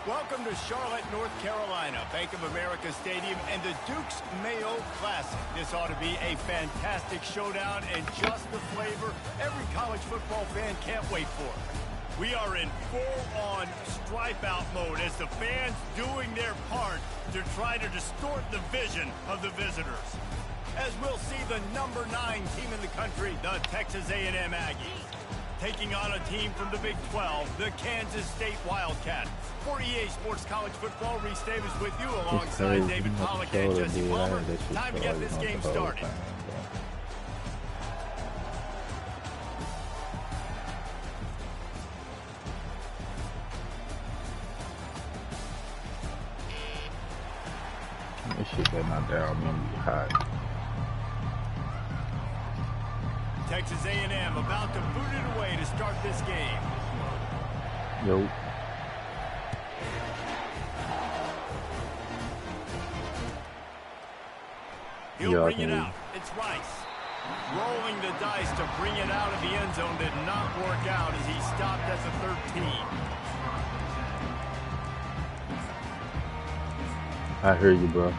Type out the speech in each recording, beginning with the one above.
Welcome to Charlotte, North Carolina, Bank of America Stadium, and the Duke's Mayo Classic. This ought to be a fantastic showdown and just the flavor every college football fan can't wait for. We are in full-on stripe-out mode as the fans doing their part to try to distort the vision of the visitors. As we'll see the number 9 team in the country, the Texas A&M Aggies, taking on a team from the Big 12, the Kansas State Wildcats. For EA Sports College Football, Reese Davis with you alongside David Pollack and Jesse Palmer. Time to get this game started. This shit better not down, gonna be hot. Texas A&M about to boot it away to start this game. Yo. He'll bring it out. It's Rice. Rolling the dice to bring it out of the end zone did not work out as he stopped at the 13. I hear you, bro.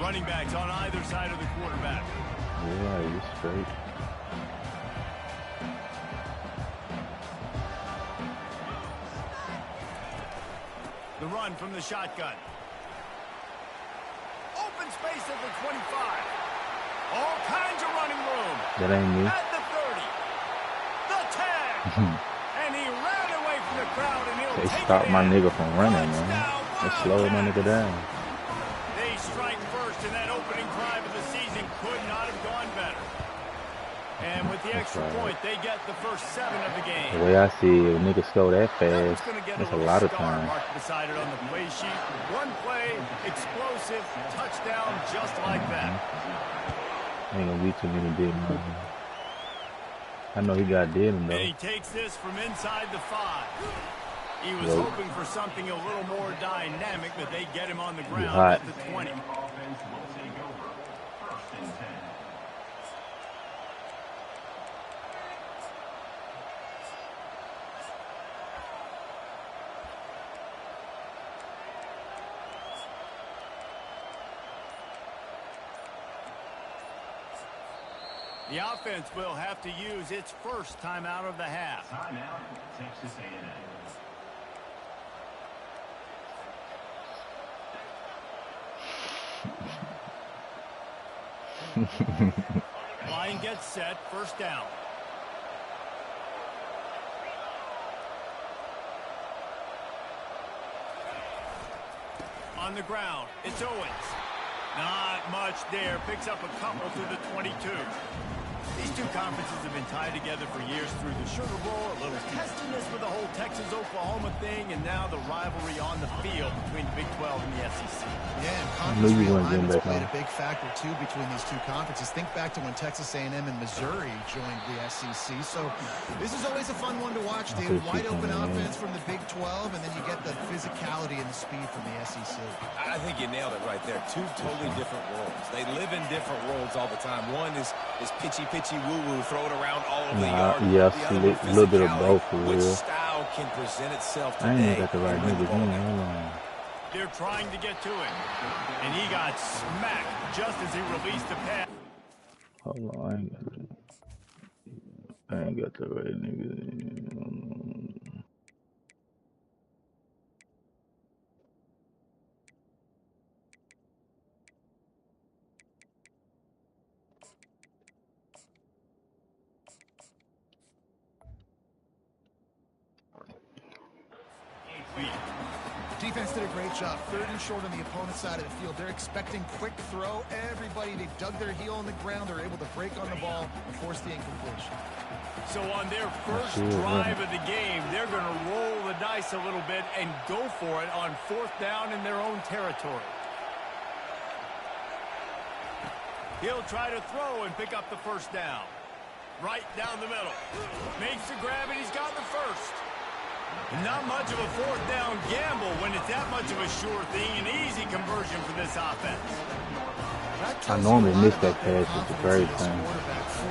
Running backs on either side of the quarterback. Yeah, you're straight. The run from the shotgun. Open space at the 25. All kinds of running room. That ain't me. At the 30. The tag. And he ran away from the crowd and he'll They take stopped it my in. nigga from running, man. They slowed my nigga down. They strike first, and that opening drive of the season could not have gone better. And with the extra point, they get the first 7 of the game. The way I see it, if niggas score that That fast, was gonna get that's a little lot of star time. marked beside it on the play sheet. One play, explosive, touchdown, just like that. Ain't gonna be too many big ones. I know he got dead And though. he takes this from inside the 5. He was Yo. hoping for something a little more dynamic, but they get him on the ground hot. at the 20. The offense will have to use its first timeout of the half. Timeout, Texas A&M. Line gets set, first down. On the ground, it's Owens. Not much there, picks up a couple to the 22. These two conferences have been tied together for years through the Sugar Bowl, a little testiness with the whole Texas-Oklahoma thing, and now the rivalry on the field between the Big 12 and the SEC. Yeah, and I conference knew you weren't getting realignments back played on. a big factor, too, between these two conferences. Think back to when Texas A&M and Missouri joined the SEC. So this is always a fun one to watch, David. Wide open offense from the Big 12, and then you get the physicality and the speed from the SEC. I think you nailed it right there. Two totally different worlds. They live in different worlds all the time. One is pitchy, woo-woo, throw it around all over the yard. Yeah, The a other little bit of physicality. both for Which real. style can present itself I ain't even today? got the right and win the niggas ball in. game? Hold on. They're trying to get to it. And he got smacked just as he released the pass. Hold on. I ain't got the right niggas. Defense did a great job. 3rd and short on the opponent's side of the field. They're expecting quick throw. Everybody, they dug their heel on the ground. They're able to break on the ball and force the incompletion. So on their first drive of the game, they're going to ice a little bit and go for it on 4th down in their own territory. He'll try to throw and pick up the 1st down. Right down the middle. Makes the grab, and he's got the 1st. Not much of a 4th down gamble when it's that much of a sure thing. An easy conversion for this offense. I normally miss that pass at the very time.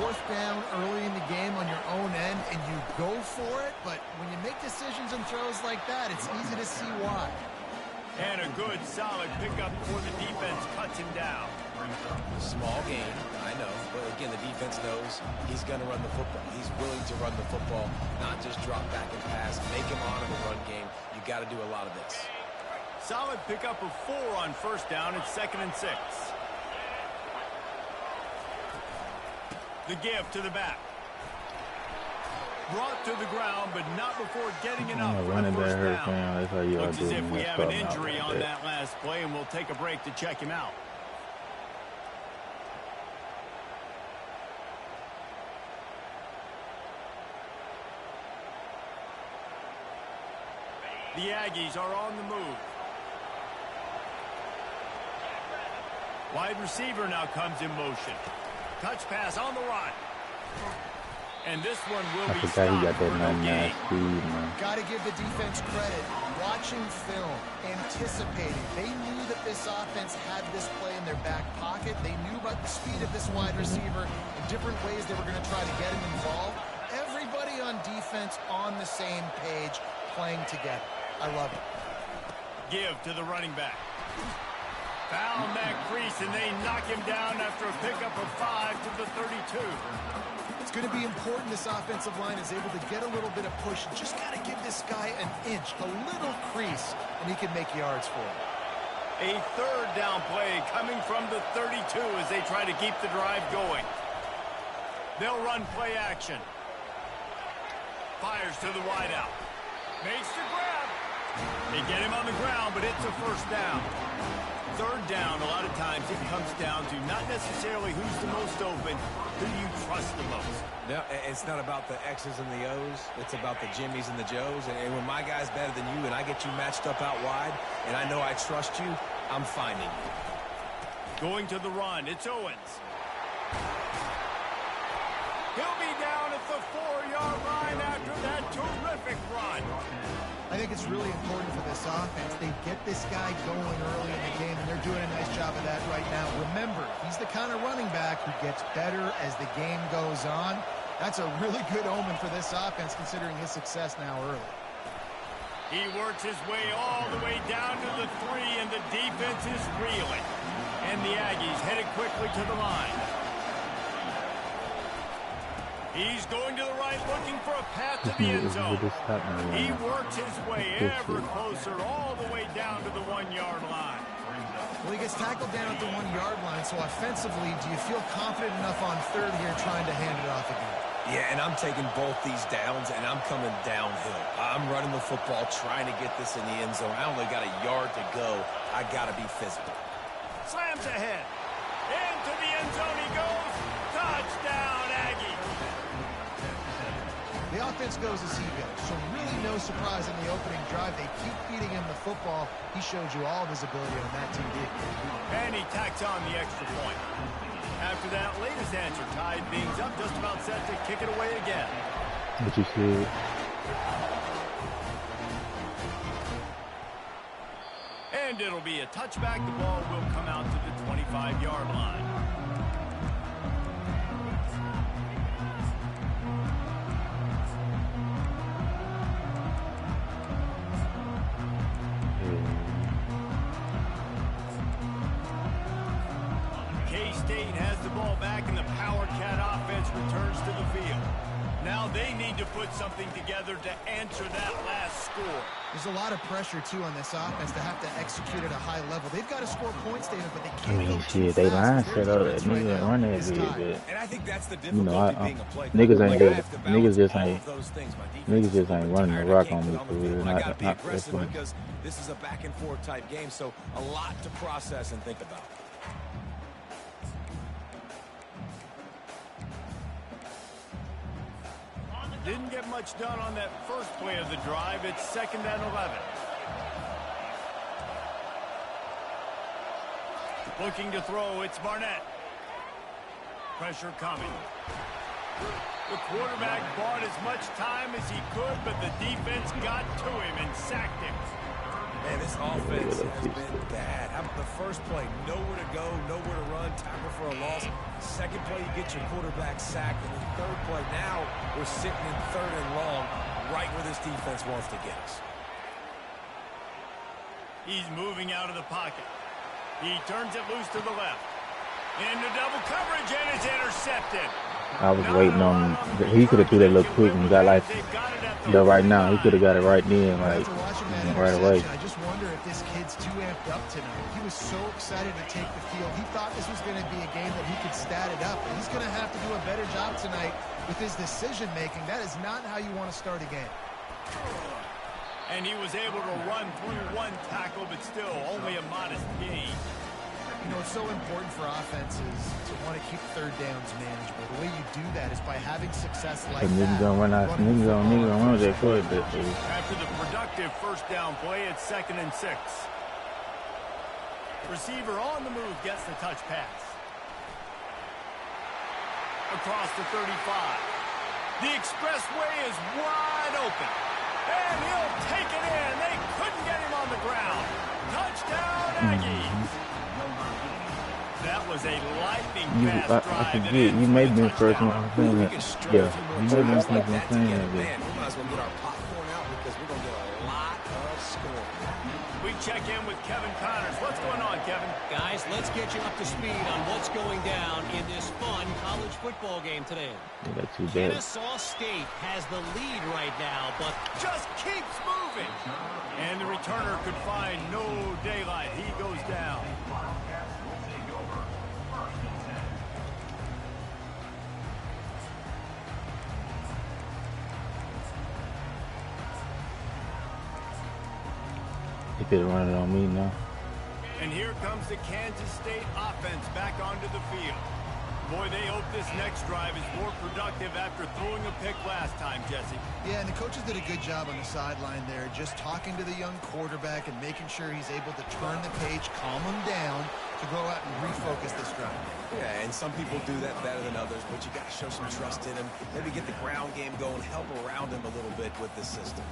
4th down early in the game on your own end, and you go for it, but when you make decisions and throws like that, it's easy to see why. And a good, solid pickup before the defense cuts him down. Small game, I know, but again, the defense knows he's going to run the football. He's willing to run the football, not just drop back and pass, make him honor the run game. You got to do a lot of this. Solid pickup of 4 on 1st down. It's 2nd and 6. The give to the back. Brought to the ground, but not before getting enough for the 1st down. That's how you Looks as if we have an injury on that last play, and we'll take a break to check him out. The Aggies are on the move. Wide receiver now comes in motion. Touch pass on the run. And this one will be stopped he got for that no gain. speed, man. Got to give the defense credit. Watching film, anticipating. They knew that this offense had this play in their back pocket. They knew about the speed of this wide receiver and different ways they were going to try to get him involved. Everybody on defense on the same page, playing together. I love it. Give to the running back. Found that crease, and they knock him down after a pickup of 5 to the 32. It's going to be important this offensive line is able to get a little bit of push. Just got to give this guy an inch, a little crease, and he can make yards for it. A 3rd down play coming from the 32 as they try to keep the drive going. They'll run play action. Fires to the wideout. Makes the grab. They get him on the ground, but it's a 1st down. 3rd down, a lot of times it comes down to not necessarily who's the most open, who you trust the most. No, it's not about the X's and the O's. It's about the Jimmies and the Joes. And when my guy's better than you and I get you matched up out wide and I know I trust you, I'm finding you. Going to the run, it's Owens. He'll be down at the 4-yard line after that terrific run. I think it's really important for this offense. They get this guy going early in the game, and they're doing a nice job of that right now. Remember, he's the kind of running back who gets better as the game goes on. That's a really good omen for this offense, considering his success now early. He works his way all the way down to the 3, and the defense is reeling. And the Aggies headed quickly to the line. He's going to the right, looking for a path to the end zone. He works his way ever closer, all the way down to the 1-yard line. Well, he gets tackled down at the 1-yard line, so offensively, do you feel confident enough on 3rd here trying to hand it off again? Yeah, and I'm taking both these downs, and I'm coming downhill. I'm running the football, trying to get this in the end zone. I only got a yard to go. I got to be physical. Slams ahead. Into the end zone he goes. Touchdown, Aggie. The offense goes as he goes, so really no surprise in the opening drive. They keep feeding him the football. He showed you all of his ability on that TD. And he tacks on the extra point. After that latest answer tied things up, just about set to kick it away again. What you see? And it'll be a touchback. The ball will come out to the 25-yard line. K-State has the ball back, and the Power Cat offense returns to the field. Now they need to put something together to answer that last score. There's a lot of pressure, too, on this offense to have to execute at a high level. They've got to score points, David, but they can't go too shit, they line fast. set up. Niggas run that bit. And I think that's the You know, difficulty being a play. niggas ain't good. I have to balance Niggas just all ain't. of those things. My defense Niggas just is ain't running the tired. I rock can't on me get for the real. field. I got to be Not aggressive this one. because this is a back and forth type game, so a lot to process and think about. Didn't get much done on that first play of the drive. It's 2nd and 11. Looking to throw, it's Barnett. Pressure coming. The quarterback bought as much time as he could, but the defense got to him and sacked him. Man, this offense has been bad. How about the first play? Nowhere to go, nowhere to run, tackle for a loss. Second play, you get your quarterback sacked. And the third play, now we're sitting in 3rd and long, right where this defense wants to get us. He's moving out of the pocket. He turns it loose to the left. Into double coverage, and it's intercepted. I was waiting on him. He could have threw that little quick and got like the right now. He could have got it right then, like right away. I just wonder if this kid's too amped up tonight. He was so excited to take the field. He thought this was going to be a game that he could stat it up. And he's going to have to do a better job tonight with his decision making. That is not how you want to start a game. And he was able to run through one tackle, but still only a modest gain. You know, it's so important for offenses to want to keep 3rd downs manageable. The way you do that is by having success like that. Niggas gonna run out. Niggas gonna run that quick. After the productive first down play, it's 2nd and 6. Receiver on the move gets the touch pass. Across the 35. The expressway is wide open. And he'll take it in. They couldn't get him on the ground. Touchdown, Aggies. That was a lightning fast drive. I forget. You may be the first one saying that. Yeah, you may be the first one saying that. Man, we might as well get our popcorn out because we're going to get a lot of scoring. We check in with Kevin Connors. What's going on, Kevin? Guys, let's get you up to speed on what's going down in this fun college football game today. That's too bad. Kennesaw State has the lead right now, but just keeps moving. And the returner could find no daylight. He goes down. He could run it on me now. And here comes the Kansas State offense back onto the field. Boy, they hope this next drive is more productive after throwing a pick last time, Jesse. Yeah, and the coaches did a good job on the sideline there, just talking to the young quarterback and making sure he's able to turn the page, calm him down, to go out and refocus this drive. Yeah, and some people do that better than others, but you got to show some trust in him. Maybe get the ground game going, help around him a little bit with this system.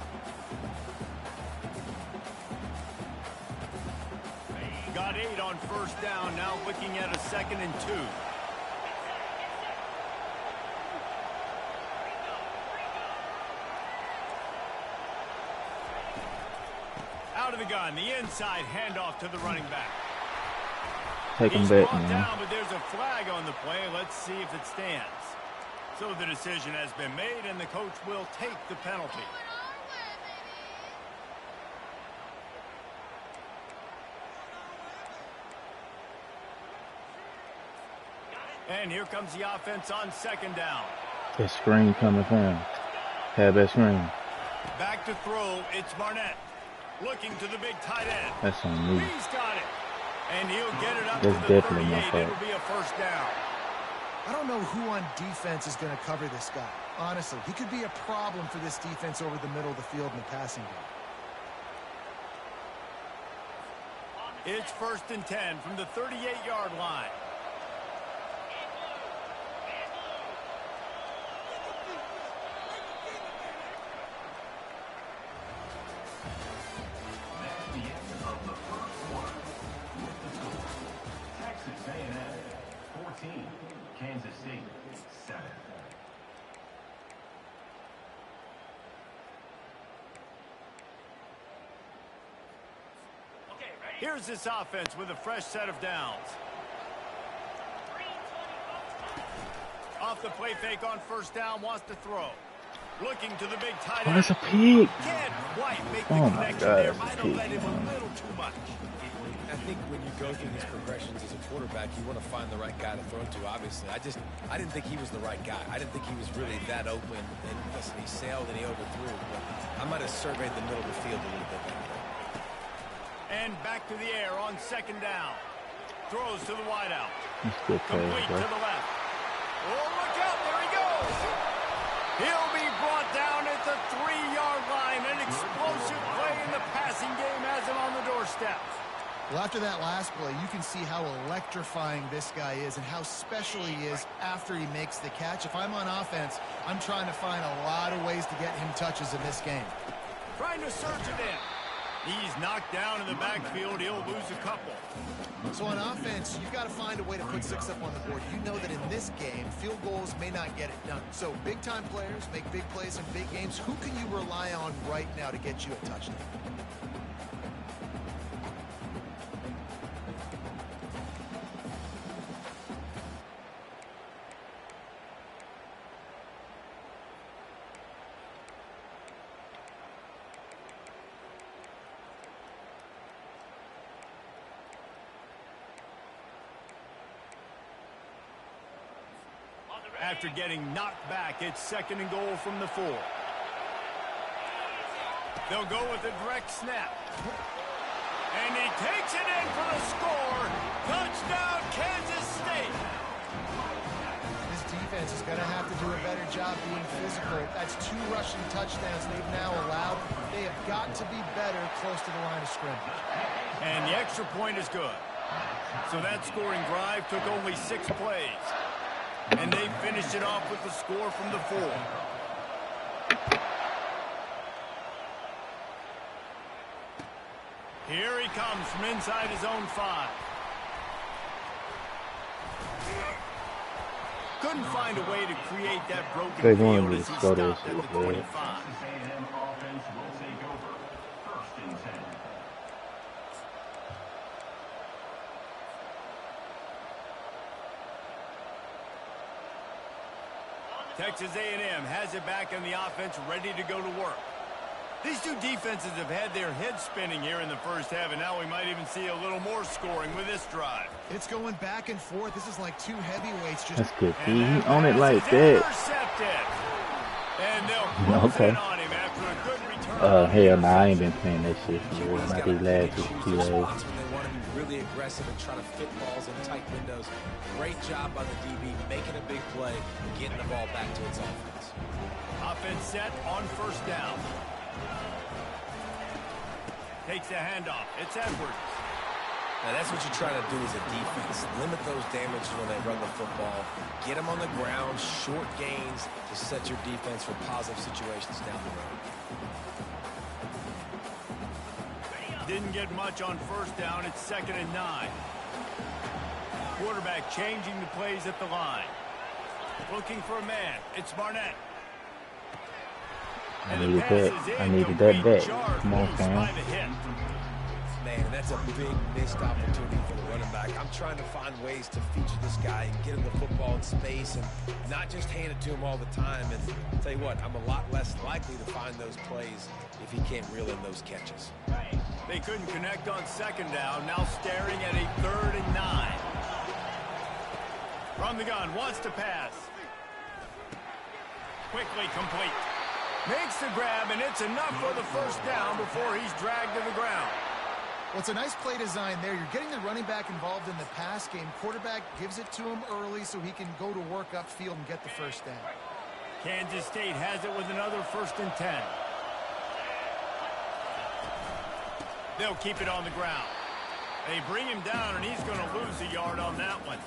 Got 8 on first down, now looking at a 2nd and 2. Out of the gun, the inside handoff to the running back. Take him He's back, brought man. down, but there's a flag on the play. Let's see if it stands. So the decision has been made, and the coach will take the penalty. And here comes the offense on 2nd down. That screen coming fast. Have that screen. Back to throw, it's Barnett. Looking to the big tight end. That's on me. He's got it. And he'll get it up That's to the definitely 38. my fault. It'll be a first down. I don't know who on defense is going to cover this guy. Honestly, he could be a problem for this defense over the middle of the field in the passing game. It's 1st and 10 from the 38-yard line. That's the end of the first quarter. With the score, Texas A&M 14, Kansas State 7. Here's this offense with a fresh set of downs. Off the play fake on first down, wants to throw. Looking to the big tight Oh, end. that's a pig. Can't quite make the Oh, my connection God, there. that's a Might have pig, let him a man. little too much. I think when you go through these progressions as a quarterback, you want to find the right guy to throw to, obviously. I didn't think he was the right guy. I didn't think he was really that open. And listen, he sailed and he overthrew. But I might have surveyed the middle of the field a little bit better. And back to the air on 2nd down. Throws to the wideout. That's good pass, Complete bro. to the left. Oh, look out. There he goes. He'll be brought down at the 3-yard line. An explosive play in the passing game has him on the doorstep. Well, after that last play, you can see how electrifying this guy is and how special he is after he makes the catch. If I'm on offense, I'm trying to find a lot of ways to get him touches in this game. Trying to surge it in. He's knocked down in the backfield. He'll lose a couple. So on offense, you've got to find a way to put 6 up on the board. You know that in this game, field goals may not get it done. So big-time players make big plays in big games. Who can you rely on right now to get you a touchdown? After getting knocked back, it's 2nd and goal from the 4. They'll go with a direct snap. And he takes it in for the score. Touchdown, Kansas State. This defense is going to have to do a better job being physical. That's 2 rushing touchdowns they've now allowed. They have got to be better close to the line of scrimmage. And the extra point is good. So that scoring drive took only 6 plays. And they finished it off with the score from the 4. Here he comes from inside his own 5. Couldn't find a way to create that broken They field wanted as to he go stopped to at the 25. A&M offense will take over. 1st and 10. Texas A&M has it back in the offense, ready to go to work. These 2 defenses have had their heads spinning here in the first half, and now we might even see a little more scoring with this drive. It's going back and forth. This is like 2 heavyweights just... That's good. He And on it pass like is that. intercepted. And they'll close Okay. in on him after a good return. Hell nah, I ain't been playing that shit. QB's Not got these to last pick 2 and choose their days. spots when they want to be really aggressive and try to fit balls in tight windows. Great job by the DB making a big play and getting the ball back to its offense. Offense set on 1st down. Takes the handoff. It's Edwards. Now that's what you try to do as a defense. Limit those damages when they run the football. Get them on the ground, short gains to set your defense for positive situations down the road. Didn't get much on 1st down. It's 2nd and 9. Quarterback changing the plays at the line. Looking for a man. It's Barnett. I needed that. I needed that back. Come on, fam. Man, that's a big missed opportunity for the running back. I'm trying to find ways to feature this guy and get him the football in space and not just hand it to him all the time. And I'll tell you what, I'm a lot less likely to find those plays if he can't reel in those catches. They couldn't connect on 2nd down. Now staring at a 3rd and 9. From the gun, wants to pass. Quickly complete. Makes the grab, and it's enough for the 1st down before he's dragged to the ground. Well, it's a nice play design there. You're getting the running back involved in the pass game. Quarterback gives it to him early so he can go to work upfield and get the 1st down. Kansas State has it with another 1st and 10. They'll keep it on the ground. They bring him down, and he's going to lose a yard on that one.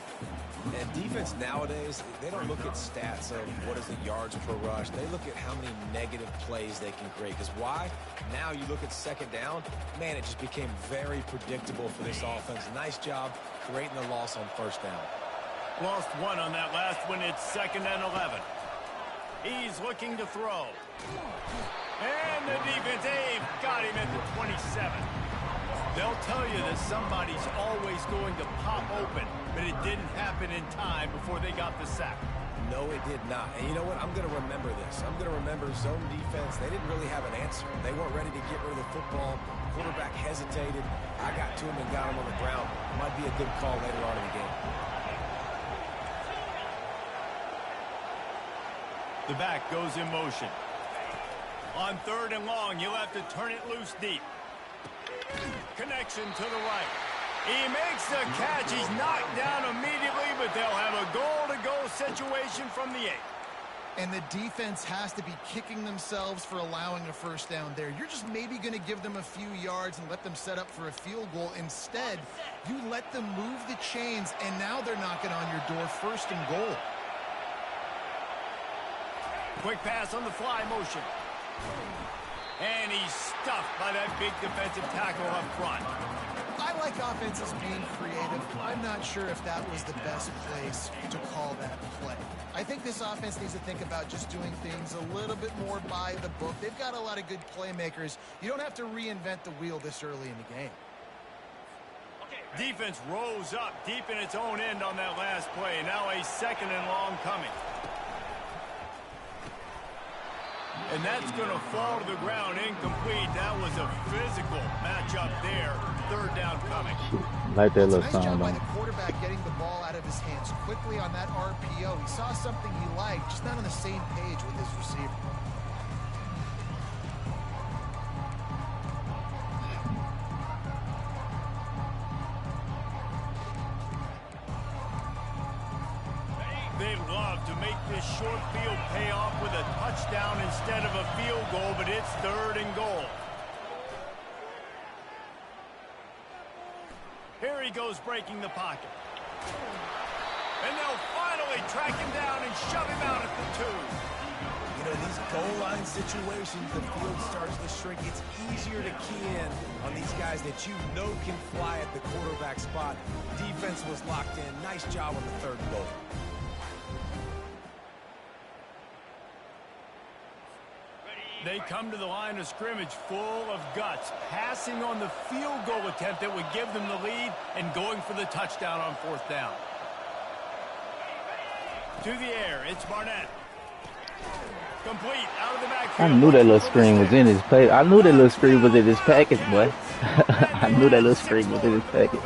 And defense nowadays, they don't look at stats of what is the yards per rush. They look at how many negative plays they can create. Because why? Now you look at 2nd down, man, it just became very predictable for this offense. Nice job creating the loss on 1st down. Lost 1 on that last one. It's 2nd and 11. He's looking to throw. And the defense, they've got him at the 27. They'll tell you that somebody's always going to pop open, but it didn't happen in time before they got the sack. No, it did not. And you know what? I'm going to remember this. I'm going to remember zone defense. They didn't really have an answer. They weren't ready to get rid of the football. Quarterback hesitated. I got to him and got him on the ground. Might be a good call later on in the game. The back goes in motion. On 3rd and long, you'll have to turn it loose deep. Connection to the right. He makes the catch. He's knocked down immediately, but they'll have a goal-to-go situation from the 8. And the defense has to be kicking themselves for allowing a first down there. You're just maybe going to give them a few yards and let them set up for a field goal. Instead, you let them move the chains, and now they're knocking on your door, 1st and goal. Quick pass on the fly motion. And he's stuffed by that big defensive tackle up front. I like offenses being creative. I'm not sure if that was the best place to call that play. I think this offense needs to think about just doing things a little bit more by the book. They've got a lot of good playmakers. You don't have to reinvent the wheel this early in the game. Defense rose up deep in its own end on that last play. Now a 2nd and long coming. And that's going to fall to the ground incomplete. That was a physical matchup there. 3rd down coming. Like that little nice sound job by on. the quarterback getting the ball out of his hands quickly on that RPO. He saw something he liked, just not on the same page with his receiver. They love to make this short field pay off with a touchdown instead of a field goal, but it's 3rd and goal. Here he goes breaking the pocket. And they'll finally track him down and shove him out at the 2. You know, these goal line situations, the field starts to shrink. It's easier to key in on these guys that you know can fly at the quarterback spot. Defense was locked in. Nice job on the 3rd and goal. They come to the line of scrimmage full of guts, passing on the field goal attempt that would give them the lead and going for the touchdown on 4th down. To the air, it's Barnett. Complete, out of the backfield. I knew that little screen was in his play. I knew that little screen was in his package, boy. I knew that little screen was in his package.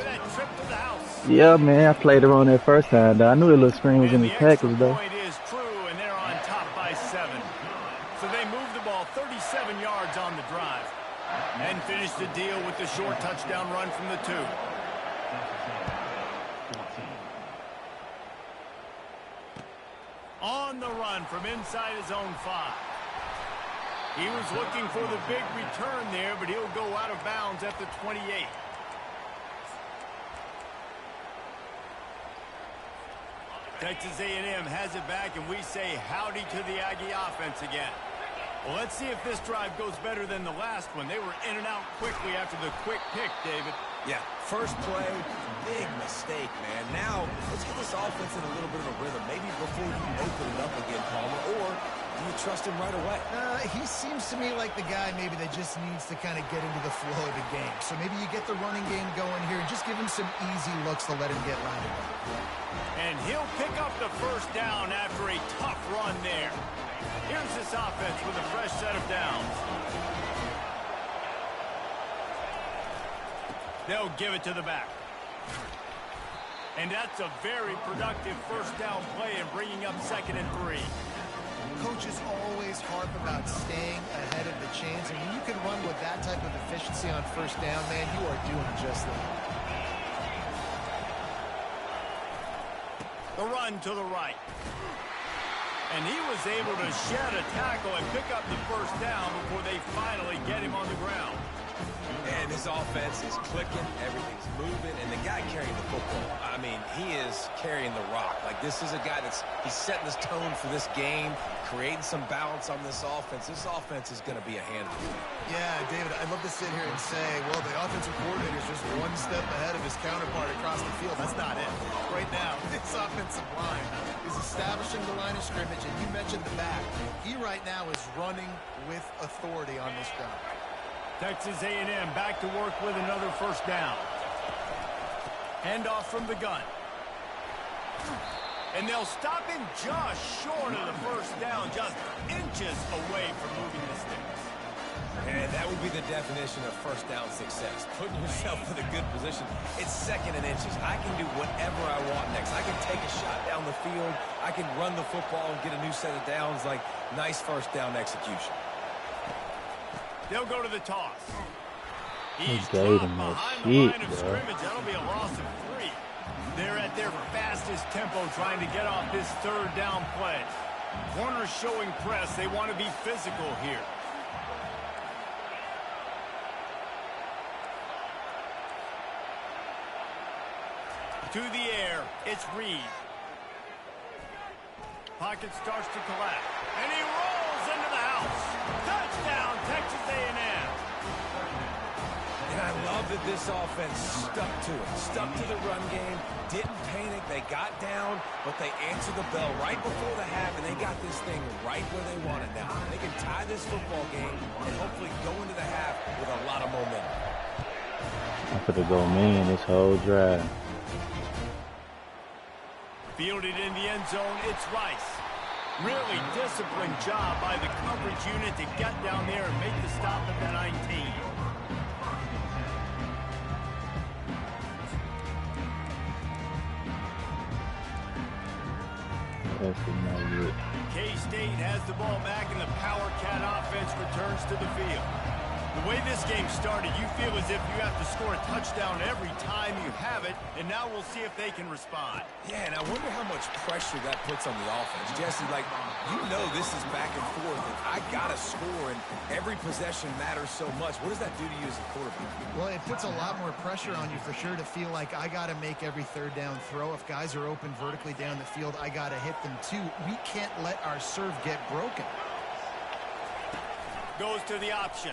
Yeah, man, I played it on that first time, though. I knew that little screen was in his package, though. Point is true, and they're on top by 7. So they move the ball 37 yards on the drive and finish the deal with the short touchdown run from the 2. On the run from inside his own 5. He was looking for the big return there, but he'll go out of bounds at the 28. Texas A&M has it back, and we say howdy to the Aggie offense again. Well, let's see if this drive goes better than the last one. They were in and out quickly after the quick pick, David. Yeah, first play, big mistake, man. Now, let's get this offense in a little bit of a rhythm. Maybe before you open it up again, Palmer, or do you trust him right away? He seems to me like the guy maybe that just needs to kind of get into the flow of the game. So maybe you get the running game going here and just give him some easy looks to let him get lined up. And he'll pick up the 1st down after a tough run there. Here's this offense with a fresh set of downs. They'll give it to the back. And that's a very productive 1st down play and bringing up 2nd and 3. Coaches always harp about staying ahead of the chains, and when you can run with that type of efficiency on 1st down, man, you are doing just that. The run to the right. And he was able to shed a tackle and pick up the 1st down before they finally get him on the ground. And his offense is clicking, everything's moving, and the guy carrying the football, I mean, he is carrying the rock. Like, this is a guy he's setting this tone for this game, creating some balance on this offense. This offense is going to be a handful. Yeah, David, I'd love to sit here and say, well, the offensive coordinator is just one step ahead of his counterpart across the field. That's not it. Right now, this offensive line is establishing the line of scrimmage, and you mentioned the back. He right now is running with authority on this ground. Texas A&M back to work with another 1st down. Handoff from the gun. And they'll stop him just short of the 1st down, just inches away from moving the sticks. And that would be the definition of 1st down success. Putting yourself in a good position. It's 2nd and inches. I can do whatever I want next. I can take a shot down the field. I can run the football and get a new set of downs. Like, nice 1st down execution. They'll go to the toss. He's gave dropped him that behind the shit, line of bro. scrimmage. That'll be a loss of 3. They're at their fastest tempo trying to get off this 3rd down play. Corners showing press. They want to be physical here. To the air, it's Reed. Pocket starts to collapse, and he rolls into the house. Touchdown, Texas A&M. And I love that this offense stuck to it, stuck to the run game, didn't panic. They got down, but they answered the bell right before the half, and they got this thing right where they want it now. They can tie this football game and hopefully go into the half with a lot of momentum. I'm gonna go man this whole drive. Fielded in the end zone, it's Rice. Really disciplined job by the coverage unit to get down there and make the stop at the 19. That's not good. K-State has the ball back, and the Power Cat offense returns to the field. The way this game started, you feel as if you have to score a touchdown every time you have it, and now we'll see if they can respond. Yeah, and I wonder how much pressure that puts on the offense. Jesse, like, you know this is back and forth, and I got to score, and every possession matters so much. What does that do to you as a quarterback? Well, it puts a lot more pressure on you for sure to feel like I got to make every third down throw. If guys are open vertically down the field, I got to hit them too. We can't let our serve get broken. Goes to the option.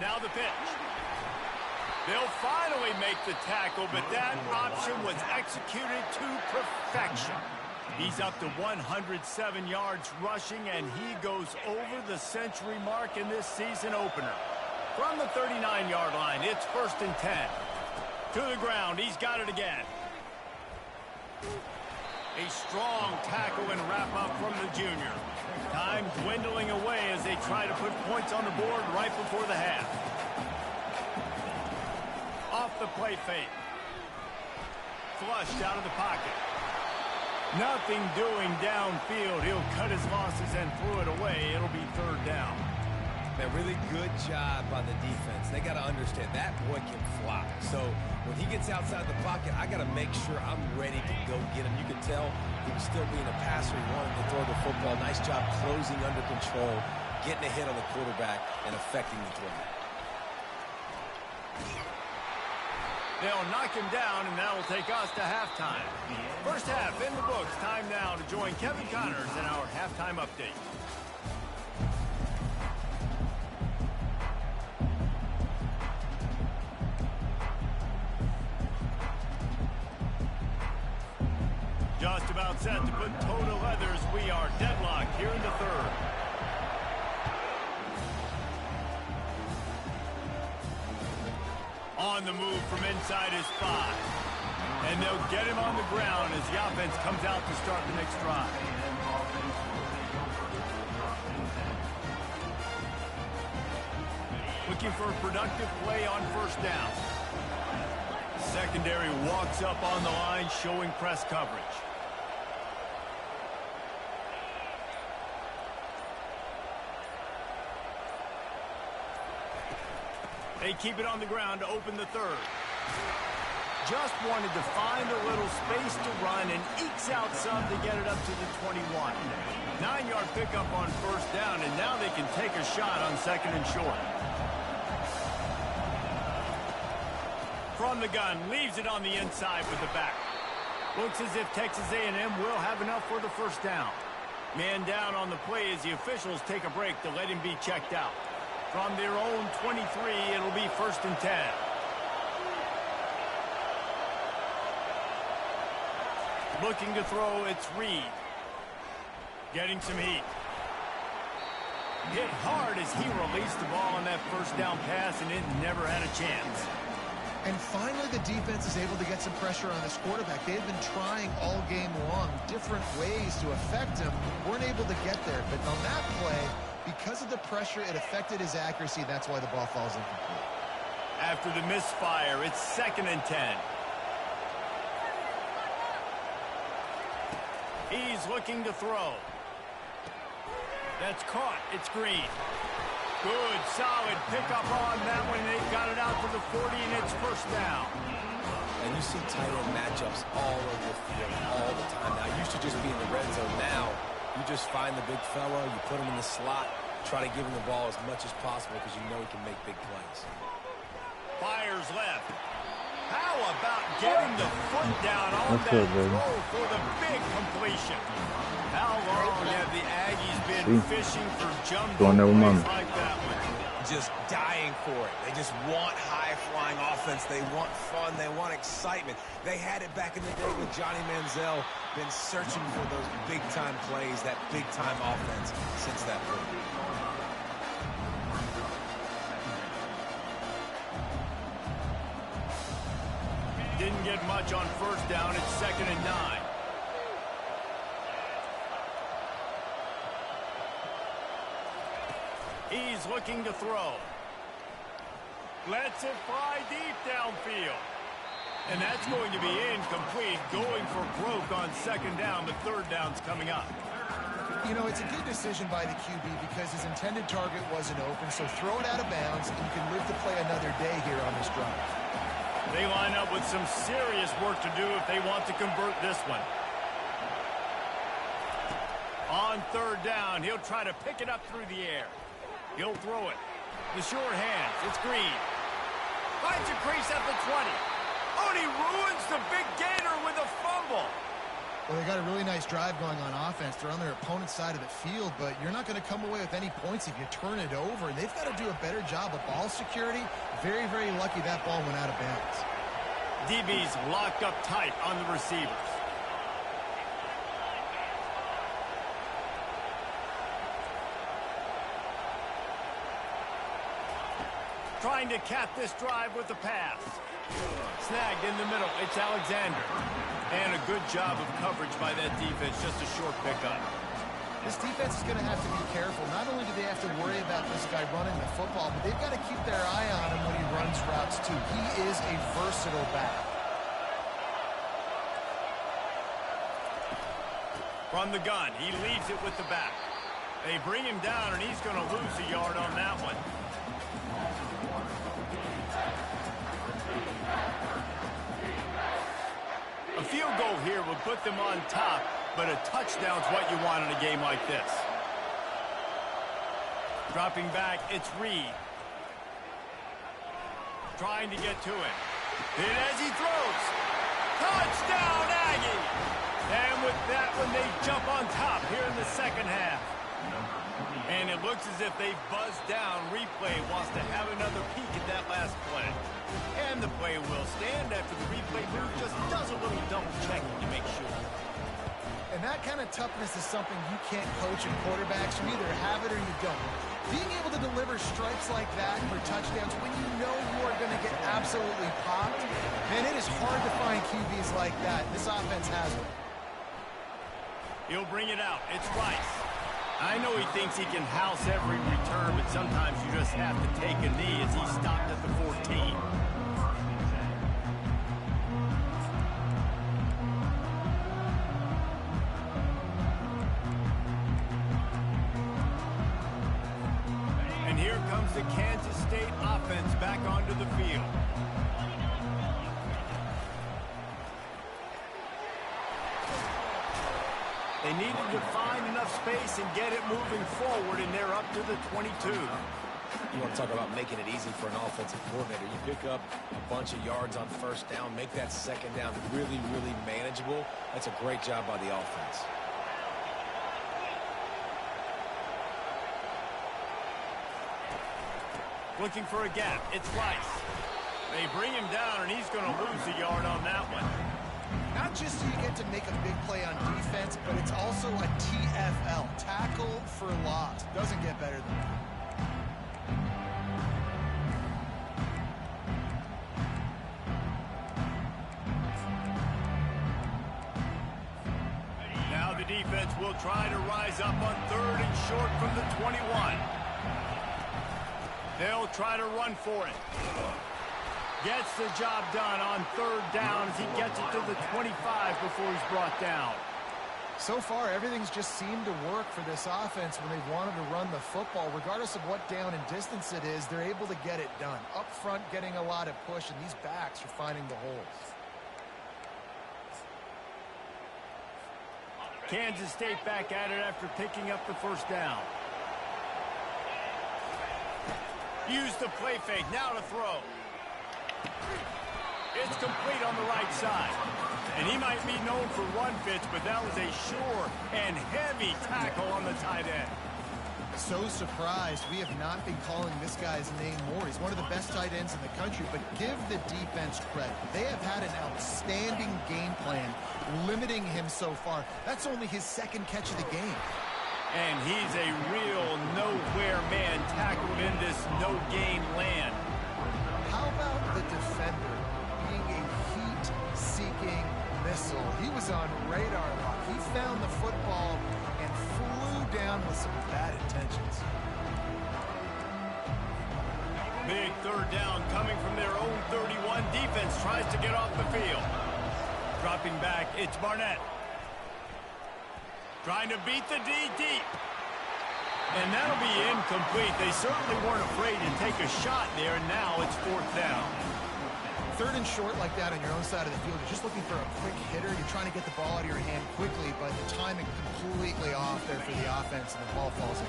Now the pitch. They'll finally make the tackle, but that option was executed to perfection. He's up to 107 yards rushing, and he goes over the century mark in this season opener. From the 39-yard line, it's 1st and 10. To the ground, he's got it again. A strong tackle and wrap-up from the junior. Time dwindling away as they try to put points on the board right before the half. Off the play fake. Flushed out of the pocket. Nothing doing downfield. He'll cut his losses and throw it away. It'll be 3rd down. A really good job by the defense. They got to understand that boy can fly. So when he gets outside the pocket, I got to make sure I'm ready to go get him. You can tell he was still being a passer. He wanted to throw the football. Nice job closing under control, getting a hit on the quarterback, and affecting the throw. They'll knock him down, and that will take us to halftime. First half in the books. Time now to join Kevin Connors in our halftime update. Just about set to put toe to leathers. We are deadlocked here in the 3rd. On the move from inside his 5. And they'll get him on the ground as the offense comes out to start the next drive. Looking for a productive play on 1st down. Secondary walks up on the line, showing press coverage. They keep it on the ground to open the 3rd. Just wanted to find a little space to run and ekes out some to get it up to the 21. 9-yard pickup on 1st down, and now they can take a shot on 2nd and short. From the gun, leaves it on the inside with the back. Looks as if Texas A&M will have enough for the 1st down. Man down on the play as the officials take a break to let him be checked out. From their own 23, it'll be 1st and 10. Looking to throw, it's Reed. Getting some heat. Hit hard as he released the ball on that 1st down pass, and it never had a chance. And finally, the defense is able to get some pressure on this quarterback. They've been trying all game long different ways to affect him. Weren't able to get there, but on that play, because of the pressure, it affected his accuracy. That's why the ball falls incomplete. After the misfire, it's 2nd and 10. He's looking to throw. That's caught. It's Green. Good, solid pickup on that one. They got it out to the 40, and it's first down. And you see tight end matchups all over the field all the time. Now, it used to just be in the red zone. Now, you just find the big fella, you put him in the slot, try to give him the ball as much as possible because you know he can make big plays. Fires left. How about getting the foot down on that throw for the big completion? How long have the Aggies been fishing for jumbo plays like that one? Just dying for it. They just want high-flying offense. They want fun. They want excitement. They had it back in the day with Johnny Manziel. Been searching for those big-time plays, that big-time offense since that point. Didn't get much on first down. It's 2nd and 9. He's looking to throw. Lets it fly deep downfield. And that's going to be incomplete. Going for broke on 2nd down, but 3rd down's coming up. You know, it's a good decision by the QB because his intended target wasn't open, so throw it out of bounds, and you can live to play another day here on this drive. They line up with some serious work to do if they want to convert this one. On 3rd down, he'll try to pick it up through the air. He'll throw it. The short hands. It's Green. Finds a crease at the 20. Oh, and he ruins the big gainer with a fumble. Well, they got a really nice drive going on offense. They're on their opponent's side of the field, but you're not going to come away with any points if you turn it over. And they've got to do a better job of ball security. Very, very lucky that ball went out of bounds. DB's locked up tight on the receivers. Trying to cap this drive with the pass. Snagged in the middle. It's Alexander. And a good job of coverage by that defense. Just a short pickup. This defense is going to have to be careful. Not only do they have to worry about this guy running the football, but they've got to keep their eye on him when he runs routes too. He is a versatile back. From the gun, he leaves it with the back. They bring him down, and he's going to lose a yard on that one. A field goal here would put them on top, but a touchdown's what you want in a game like this. Dropping back, it's Reed. Trying to get to him. And as he throws, touchdown Aggie! And with that one, they jump on top here in the 2nd half. And it looks as if they've buzzed down. Replay wants to have another peek at that last play. And the play will stand after the replay booth just does a little double checking to make sure. And that kind of toughness is something you can't coach in quarterbacks. You either have it or you don't. Being able to deliver strikes like that for touchdowns when you know you are going to get absolutely popped, man, it is hard to find QBs like that. This offense has one. He'll bring it out. It's Rice. I know he thinks he can house every return, but sometimes you just have to take a knee as he stopped at the 14. And here comes the Kansas State offense back onto the field. They needed to find enough space and get it moving forward, and they're up to the 22. You want to talk about making it easy for an offensive coordinator. You pick up a bunch of yards on 1st down, make that 2nd down really, really manageable. That's a great job by the offense. Looking for a gap. It's Rice. They bring him down, and he's going to lose a yard on that one. Not just do you get to make a big play on defense, but it's also a TFL, tackle for loss. Doesn't get better than that. Now the defense will try to rise up on 3rd and short from the 21. They'll try to run for it. Gets the job done on 3rd down as he gets it to the 25 before he's brought down. So far, everything's just seemed to work for this offense when they've wanted to run the football. Regardless of what down and distance it is, they're able to get it done. Up front, getting a lot of push, and these backs are finding the holes. Kansas State back at it after picking up the first down. Use the play fake. Now to throw. It's complete on the right side. And he might be known for run fits, but that was a sure and heavy tackle on the tight end. So surprised we have not been calling this guy's name more. He's one of the best tight ends in the country, but give the defense credit. They have had an outstanding game plan limiting him so far. That's only his second catch of the game. And he's a real nowhere man tackled in this no-game land. How about the defender being a heat-seeking missile? He was on radar lock. He found the football and flew down with some bad intentions. Big third down coming from their own 31. Defense tries to get off the field. Dropping back, it's Barnett. Trying to beat the D deep. And that'll be incomplete. They certainly weren't afraid to take a shot there, and now it's fourth down. Third and short like that on your own side of the field, you're just looking for a quick hitter. You're trying to get the ball out of your hand quickly, but the timing completely off there for the offense, and the ball falls in.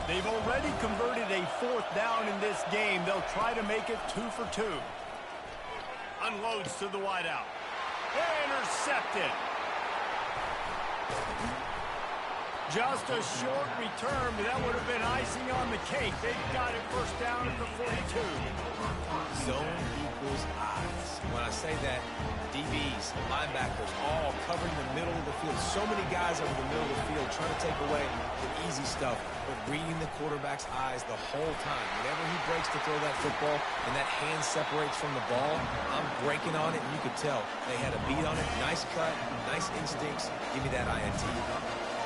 They've already converted a fourth down in this game. They'll try to make it 2 for 2. Unloads to the wideout. Intercepted. Just a short return, but that would have been icing on the cake. They've got it first down at the 42. Zone equals eyes. When I say that, DBs, linebackers, all covering the middle of the field. So many guys over the middle of the field trying to take away the easy stuff, but reading the quarterback's eyes the whole time. Whenever he breaks to throw that football and that hand separates from the ball, I'm breaking on it, and you could tell they had a beat on it. Nice cut, nice instincts. Give me that INT.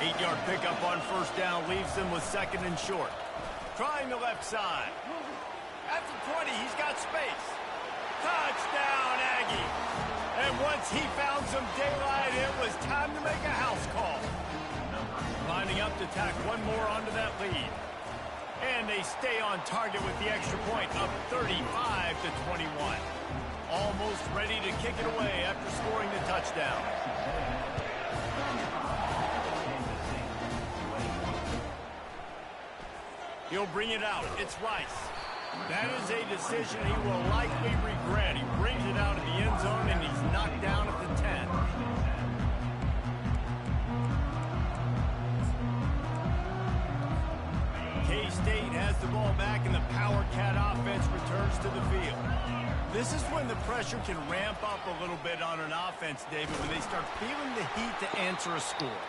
8-yard pickup on first down leaves them with second and short. Trying the left side. At the 20, he's got space. Touchdown, Aggie. And once he found some daylight, it was time to make a house call. Lining up to tack one more onto that lead. And they stay on target with the extra point, up 35-21. Almost ready to kick it away after scoring the touchdown. He'll bring it out. It's Rice. That is a decision he will likely regret. He brings it out of the end zone, and he's knocked down at the 10. K-State has the ball back, and the Power Cat offense returns to the field. This is when the pressure can ramp up a little bit on an offense, David, when they start feeling the heat to answer a score.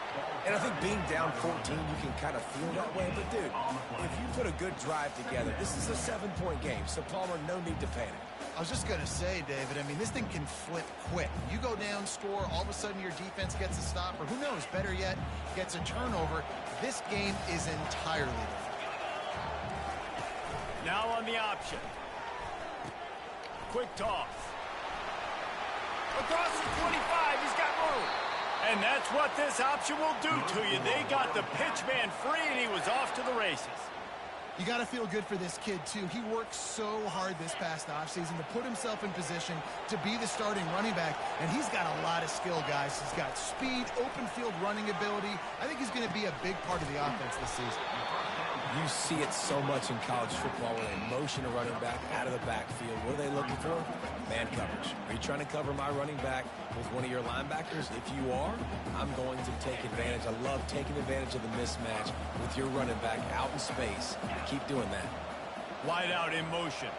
And I think being down 14, you can kind of feel that way. But, dude, if you put a good drive together, this is a 7-point game. So, Palmer, no need to panic. I was just going to say, David, I mean, this thing can flip quick. You go down, score, all of a sudden your defense gets a stop, or who knows, better yet, gets a turnover. This game is entirely different. Now on the option. Quick toss. Across the 25, he's got room. And that's what this option will do to you. They got the pitch man free, and he was off to the races. You got to feel good for this kid, too. He worked so hard this past offseason to put himself in position to be the starting running back, and he's got a lot of skill, guys. He's got speed, open field running ability. I think he's going to be a big part of the offense this season. You see it so much in college football when they motion a running back out of the backfield. What are they looking for? Man coverage. Are you trying to cover my running back with one of your linebackers? If you are, I'm going to take advantage. I love taking advantage of the mismatch with your running back out in space. Keep doing that. Wide out in motion.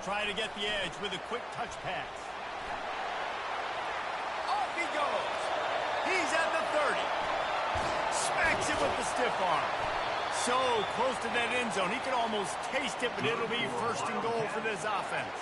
Try to get the edge with a quick touch pass. Off he goes. He's at the 30. Smacks it with the stiff arm. So close to that end zone. He could almost taste it, but it'll be first and goal for this offense.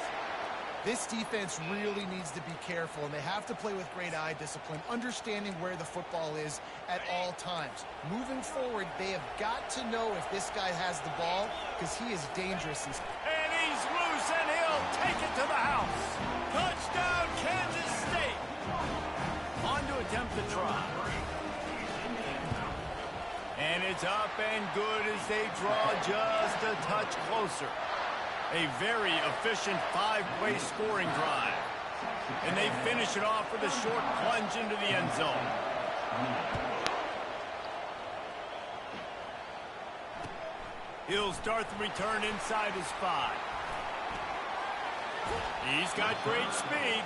This defense really needs to be careful, and they have to play with great eye discipline, understanding where the football is at all times. Moving forward, they have got to know if this guy has the ball, because he is dangerous. And he's loose, and he'll take it to the house. Touchdown, Kansas State. On to attempt worth the try. And it's up and good as they draw just a touch closer. A very efficient 5-play scoring drive. And they finish it off with a short plunge into the end zone. He'll start the return inside his 5. He's got great speed.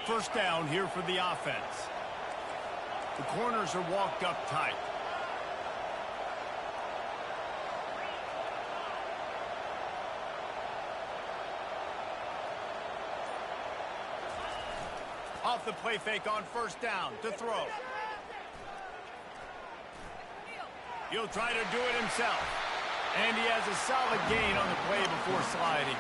First down here for the offense. The corners are walked up tight. Off the play fake on first down to throw. He'll try to do it himself. And he has a solid gain on the play before sliding.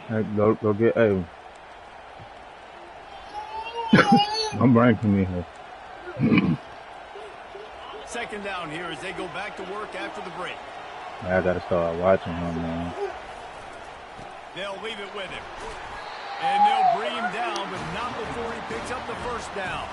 Hey, go get A. I'm ranking me here. Second down here as they go back to work after the break. I gotta start watching him, man. They'll leave it with him. And they'll bring him down, but not before he picks up the first down.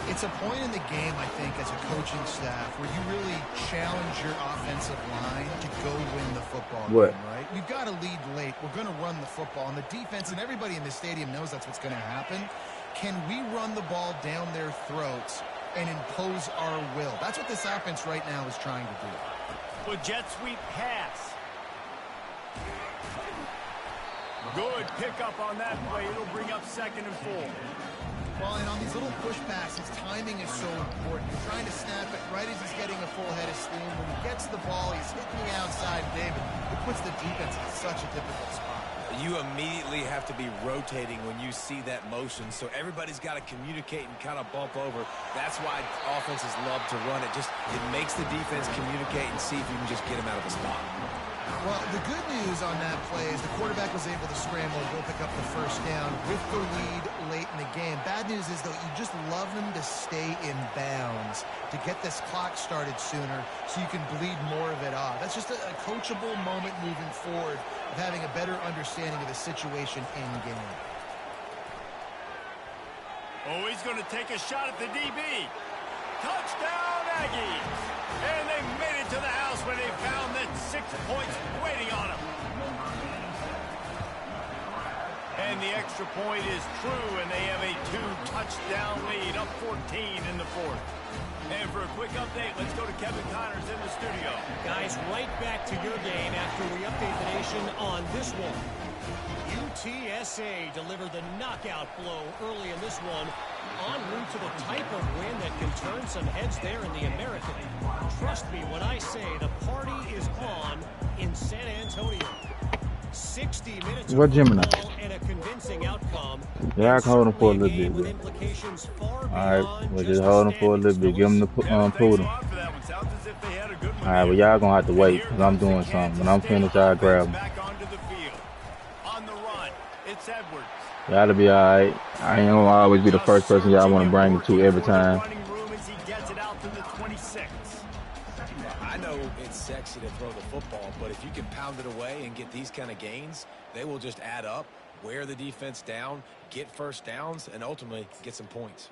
It's a point in the game, I think, as a coaching staff, where you really challenge your offensive line to go win the football game, right? We've got to lead late. We're going to run the football. And the defense and everybody in the stadium knows that's what's going to happen. Can we run the ball down their throats and impose our will? That's what this offense right now is trying to do. With jet sweep pass. Good pickup on that play. It'll bring up 2nd and 4. Well, and on these little push passes, timing is so important. You're trying to snap it right as he's getting a full head of steam. When he gets the ball, he's hitting the outside, David. It puts the defense in such a difficult spot. You immediately have to be rotating when you see that motion, so everybody's got to communicate and kind of bump over. That's why offenses love to run it. It makes the defense communicate and see if you can just get him out of the spot. Well, the good news on that play is the quarterback was able to scramble and go pick up the first down with the lead late in the game. Bad news is, though, you just love them to stay in bounds to get this clock started sooner so you can bleed more of it off. That's just a coachable moment moving forward of having a better understanding of the situation in game. Oh, he's going to take a shot at the DB. Touchdown, Aggies! And they made it to the house when they found that 6 points waiting on them. And the extra point is true, and they have a 2-touchdown lead, up 14 in the 4th. And for a quick update, let's go to Kevin Connors in the studio. Guys, right back to your game after we update the nation on this one. UTSA delivered the knockout blow early in this one, en route to the type of win that can turn some heads there in the American. Trust me when I say the party is on in San Antonio. 60 minutes of football and a convincing outcome. Yeah, I can hold him for a little bit. Alright, we'll just hold him for a little bit. Give him the poodle. Alright, well, y'all gonna have to wait because I'm doing something. When I'm finished, I'll grab him. Y'all be alright. I ain't gonna always be the first person y'all want to bring it to every time. I know it's sexy to throw the football, but if you can pound it away and get these kind of gains, they will just add up, wear the defense down, get first downs, and ultimately get some points.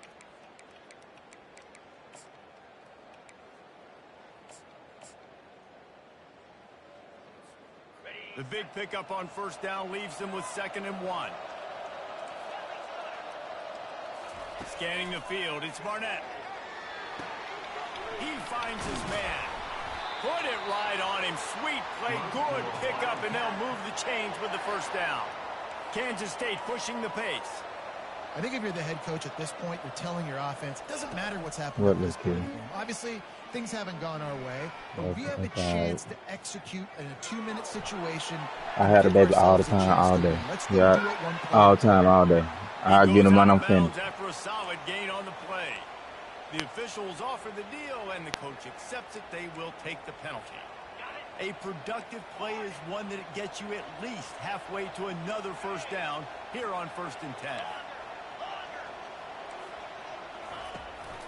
The big pickup on first down leaves them with 2nd and 1. Scanning the field, it's Barnett. He finds his man. Put it right on him. Sweet play, good pickup, and they'll move the chains with the first down. Kansas State pushing the pace. I think if you're the head coach at this point, you're telling your offense, it doesn't matter what's happening in this game. Obviously, things haven't gone our way, but we have a chance to execute in a 2-minute situation. I had a baby all the time, all day. Yeah, all time, all day. I'll get him when I'm finished. After a solid gain on the play. The officials offer the deal, and the coach accepts it. They will take the penalty. A productive play is one that gets you at least halfway to another first down here on 1st and 10.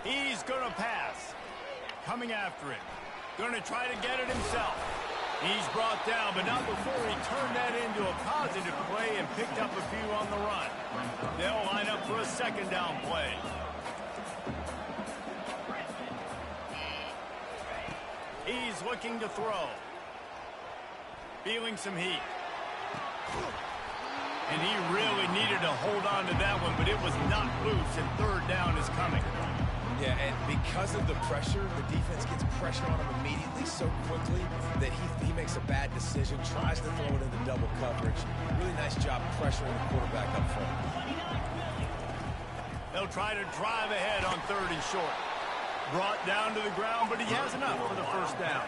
He's going to pass. Coming after him. Going to try to get it himself. He's brought down, but not before he turned that into a positive play and picked up a few on the run. They'll line up for a 2nd down play. He's looking to throw. Feeling some heat. And he really needed to hold on to that one, but it was not loose, and 3rd down is coming. Yeah, and because of the pressure, the defense gets pressure on him immediately so quickly that he makes a bad decision, tries to throw it into double coverage. Really nice job pressuring the quarterback up front. They'll try to drive ahead on 3rd and short. Brought down to the ground, but he has enough for the 1st down.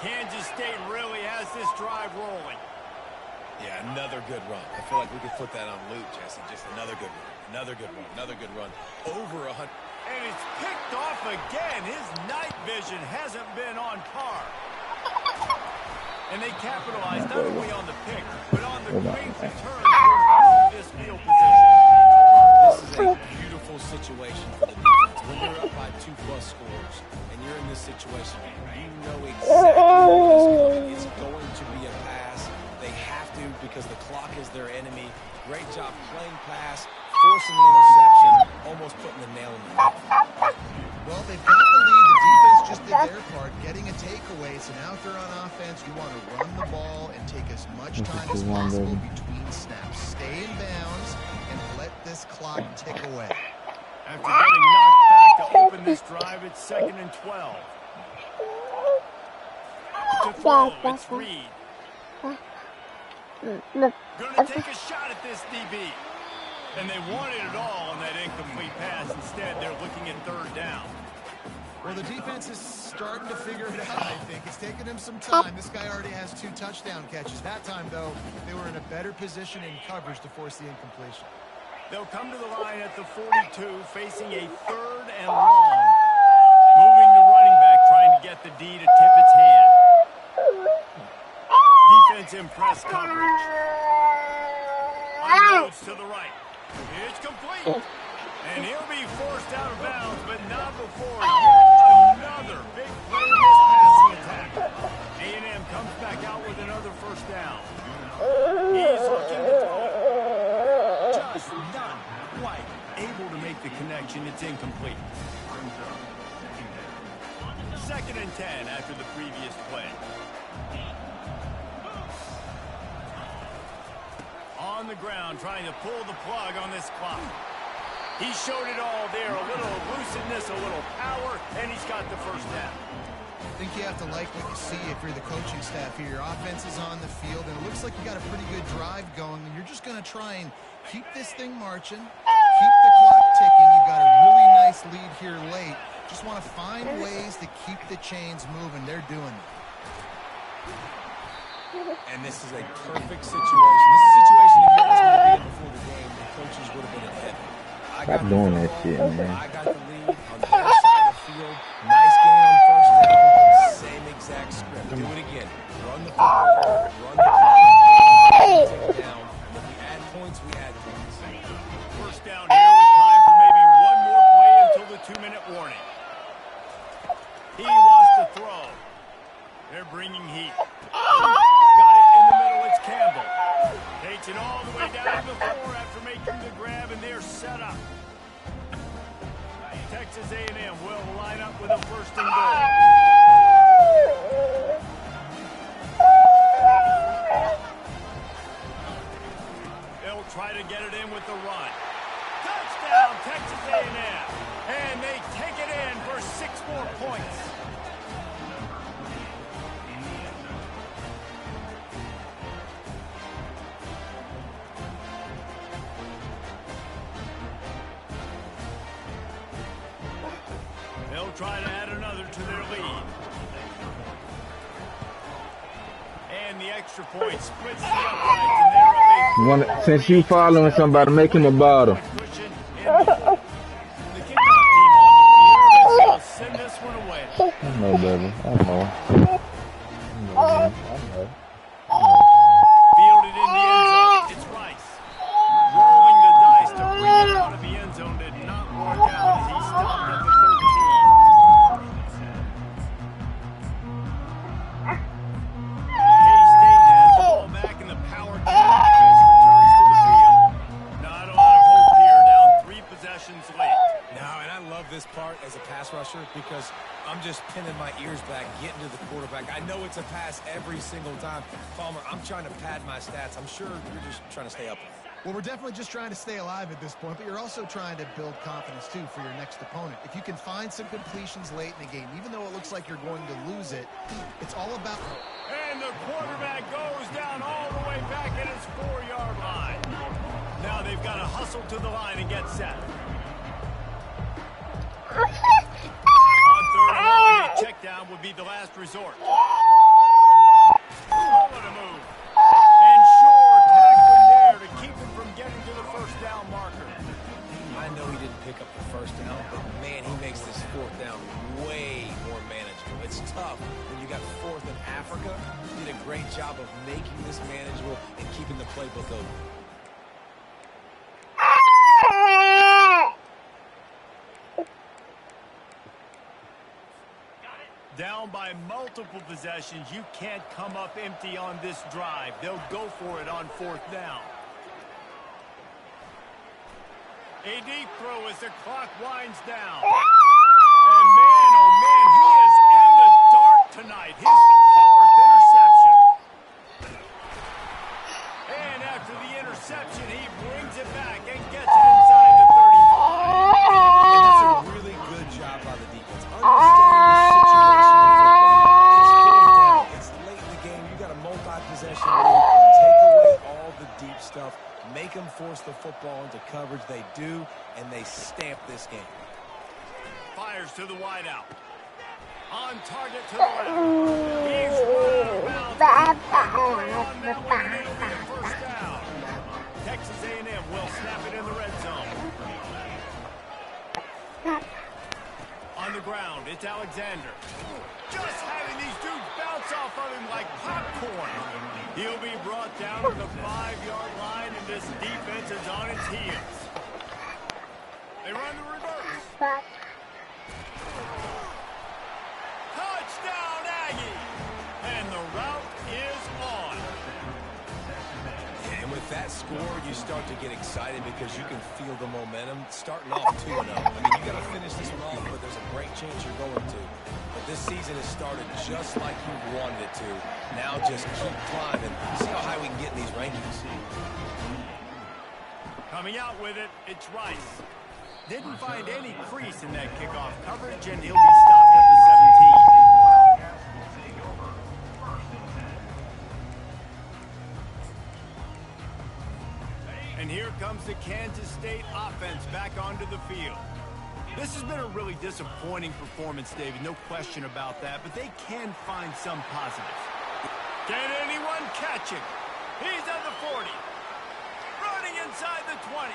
Kansas State really has this drive rolling. Yeah, another good run. I feel like we could put that on loop, Jesse. Just another good run. Another good run. Another good run. Over 100. And it's picked off again. His night vision hasn't been on par. And they capitalize not only on the pick, but on the great return to this field position. This is a beautiful situation for the defense. When you're up by 2+ scores and you're in this situation, you know exactly where it's going. It's going to be a pass. They have to because the clock is their enemy. Great job playing pass, forcing the interception, almost putting the nail in the head. Well, they've got the lead. The defense just did their part, getting a takeaway. So now if they're on offense, you want to run the ball and take as much time as possible between snaps. Stay in bounds and let this clock tick away. After getting knocked back to open this drive, it's 2nd and 12. To throw, it's Reed. Gonna take a shot at this DB. And they wanted it all on that incomplete pass. Instead, they're looking at 3rd down. Well, the defense is starting to figure it out, I think. It's taken him some time. This guy already has 2 touchdown catches. That time, though, they were in a better position in coverage to force the incompletion. They'll come to the line at the 42, facing a 3rd and long. Moving the running back, trying to get the D to tip its hand. Defense in press coverage. Unloads to the right. It's complete. And he'll be forced out of bounds, but not before another big play in this passing attack. A&M comes back out with another 1st down. He's looking to throw. Just not quite able to make the connection. It's incomplete. 2nd and 10 after the previous play. On the ground, trying to pull the plug on this clock. He showed it all there, a little elusiveness, a little power, and he's got the 1st down. I think you have to like what you see if you're the coaching staff here. Your offense is on the field, and it looks like you got a pretty good drive going, and you're just going to try and keep this thing marching, keep the clock ticking. You've got a really nice lead here late. Just want to find ways to keep the chains moving. They're doing it. And this is a perfect situation. This is a situation if you asked me to be in before the game, the coaches would have been in heaven. Stop doing that shit, man. I got the lead on the other side of the field. Nice game on 1st down. Same exact script. Do it again. Run the football. Run the clock. Take it down. When we add points, we add points. 1st down here with time for maybe one more play until the 2-minute warning. He wants to throw. They're bringing heat. Got it in the middle. It's Campbell. Takes it all the way down to the floor after making the grab, and they're set up. Texas A&M will line up with a 1st and goal. They'll try to get it in with the run. Touchdown, Texas A&M. And they take it in for 6 more points. try to add another to their lead. And the extra point splits the uprights, and they're up 8. Since you following somebody, make him a bottle. The kickoff team on the field will send this one away. I know, baby. I know. Fielded in the end zone. It's Rice. Rolling the dice to bring it out of the end zone did not work out as he stopped at the 13. K-State has the ball back and the power offense returns to the field. Not a lot of hope here, down 3 possessions late. No, and I love this part as a pass rusher because I'm just pinning my ears back, getting to the quarterback. I know it's a pass every single time. Palmer, I'm trying to pad my stats. I'm sure you're just trying to stay up. Well, we're definitely just trying to stay alive at this point, but you're also trying to build confidence, too, for your next opponent. If you can find some completions late in the game, even though it looks like you're going to lose it, it's all about... And the quarterback goes down all the way back at his 4-yard line. Now they've got to hustle to the line and get set. On 3rd and long, a check down would be the last resort. Oh, what a move. And Shore tackling there to keep him from getting to the first down marker. I know he didn't pick up the first down, but man, he makes this 4th down way more manageable. It's tough when you got 4th in Africa. He did a great job of making this manageable and keeping the playbook open. Down by multiple possessions, you can't come up empty on this drive. They'll go for it on 4th down. A deep throw as the clock winds down. And man, oh man, he is in the dark tonight. His 4th interception. And after the interception, he brings it back and gets it inside the 35. And that's a really good job by the defense. Understanding the situation of football. It's late in the game. You got a multi-possession lead. Take away all the deep stuff. Make them force the football into coverage. They do, and they stamp this game. Fires to the wideout. On target to the left. He's run out of bounds. On that one, and it'll be a first down. Texas A&M will snap it in the red zone. On the ground, it's Alexander. Just having these dudes bounce off of him like popcorn. He'll be brought down to the 5-yard line, and this defense is on its heels. They run the reverse. Touchdown, Aggie! And the route is on. And with that score, you start to get excited because you can feel the momentum starting off 2-0. I mean, you got to finish this one off, but there's a great chance you're going to. But this season has started just like you wanted it to. Now just keep climbing. See how high we can get in these rankings. Coming out with it, it's Rice. Didn't find any crease in that kickoff coverage, and he'll be stopped at the 17. And here comes the Kansas State offense back onto the field. This has been a really disappointing performance, David, no question about that, but they can find some positives. Can anyone catch him? He's at the 40. Running inside the 20.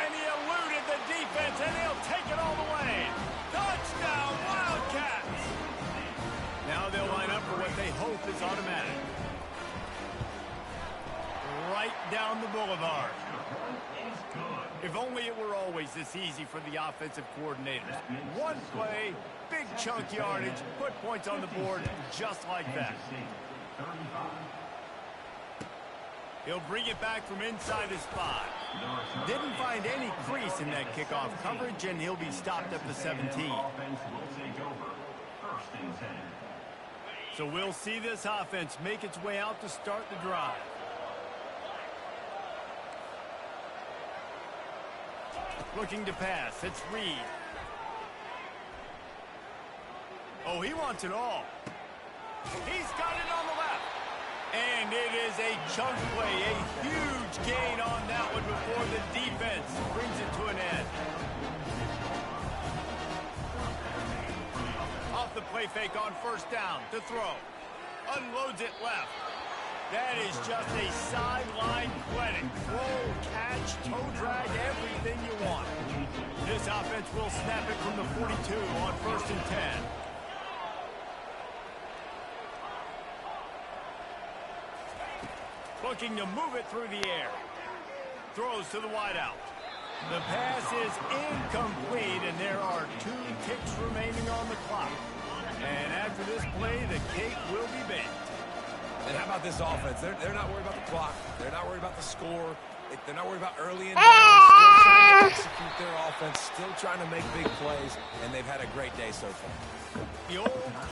And he eluded the defense, and he'll take it all the way. Touchdown, Wildcats! Now they'll line up for what they hope is automatic. Right down the boulevard. If only it were always this easy for the offensive coordinators. One play, big chunk yardage, put points on the board just like that. He'll bring it back from inside his 5. Didn't find any crease in that kickoff coverage, and he'll be stopped at the 17. So we'll see this offense make its way out to start the drive. Looking to pass, it's Reed. Oh, he wants it all. He's got it on the left. And it is a chunk play, a huge gain on that one before the defense brings it to an end. off the play fake on first down to throw. Unloads it left. That is just a sideline clinic. Roll, catch, toe drag, everything you want. This offense will snap it from the 42 on 1st and 10. Looking to move it through the air. Throws to the wideout. The pass is incomplete, and there are 2 ticks remaining on the clock. And after this play, the cake will be baked. And how about this offense? They're not worried about the clock. They're not worried about the score. They're not worried about early and down. Still trying to execute their offense, still trying to make big plays, and they've had a great day so far. The old